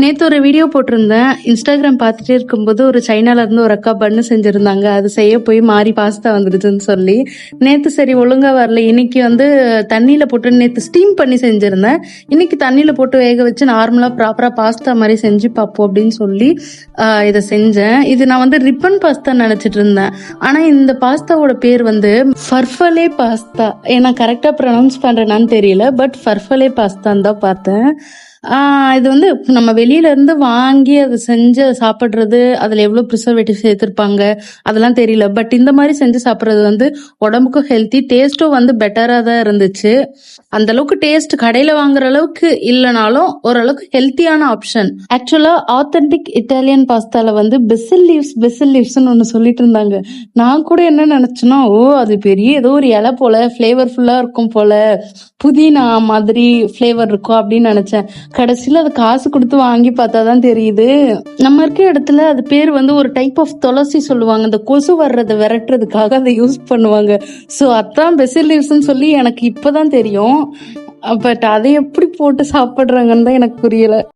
நேத்து ஒரு வீடியோ போட்டிருந்தேன். இன்ஸ்டாகிராம் பார்த்துட்டே இருக்கும்போது ஒரு சைனால இருந்து ஒரு அக்கா பண்ணு செஞ்சிருந்தாங்க. அது செய்ய போய் மாறி பாஸ்தா வந்துடுதுன்னு சொல்லி நேத்து சரி ஒழுங்கா வரல. இன்னைக்கு வந்து தண்ணியில போட்டு நேத்து ஸ்டீம் பண்ணி செஞ்சிருந்தேன். இன்னைக்கு தண்ணியில போட்டு வேக வச்சு நார்மலா ப்ராப்பரா பாஸ்தா மாதிரி செஞ்சு பார்ப்போம் அப்படின்னு சொல்லி இதை செஞ்சேன். இது நான் வந்து ரிப்பன் பாஸ்தா நினைச்சிட்டு இருந்தேன். ஆனா இந்த பாஸ்தாவோட பேர் வந்து ஃபர்ஃபலே பாஸ்தா. ஏன்னா கரெக்டா ப்ரொனவுன்ஸ் பண்றேனான்னு தெரியல, பட் ஃபர்ஃபலே பாஸ்தான்னு தான் பார்த்தேன். இது வந்து நம்ம வெளியில இருந்து வாங்கி அதை செஞ்சு சாப்பிடுறது, அதுல எவ்வளவு ப்ரிசர்வேட்டிவ் சேர்த்திருப்பாங்க அதெல்லாம் தெரியல. பட் இந்த மாதிரி செஞ்சு சாப்பிடுறது வந்து உடம்புக்கும் ஹெல்த்தி, டேஸ்ட்டும் வந்து பெட்டரா தான் இருந்துச்சு. அந்த அளவுக்கு டேஸ்ட் கடையில வாங்குற அளவுக்கு இல்லைனாலும் ஓரளவுக்கு ஹெல்த்தியான ஆப்ஷன். ஆக்சுவலா ஆத்தென்டிக் இட்டாலியன் பாஸ்தால வந்து பெசில் லீவ்ஸ்ன்னு ஒண்ணு சொல்லிட்டு இருந்தாங்க. நான் கூட என்ன நினைச்சேன்னா, அது பெரிய ஏதோ ஒரு இலை போல ஃபிளேவர்ஃபுல்லா இருக்கும் போல, புதினா மாதிரி ஃபிளேவர் இருக்கும் அப்படின்னு நினைச்சேன். கடைசியில அது காசு கொடுத்து வாங்கி பார்த்தாதான் தெரியுது, நம்ம இருக்க இடத்துல அது பேர் வந்து ஒரு டைப் ஆஃப் துளசி சொல்லுவாங்க. இந்த கொசு வர்றதை விரட்டுறதுக்காக அதை யூஸ் பண்ணுவாங்க. ஸோ அதான் பெசில் லீவ்ஸ்ன்னு சொல்லி எனக்கு இப்பதான் தெரியும். பட் அதை எப்படி போட்டு சாப்பிடுறாங்கன்னு தான் எனக்கு புரியல.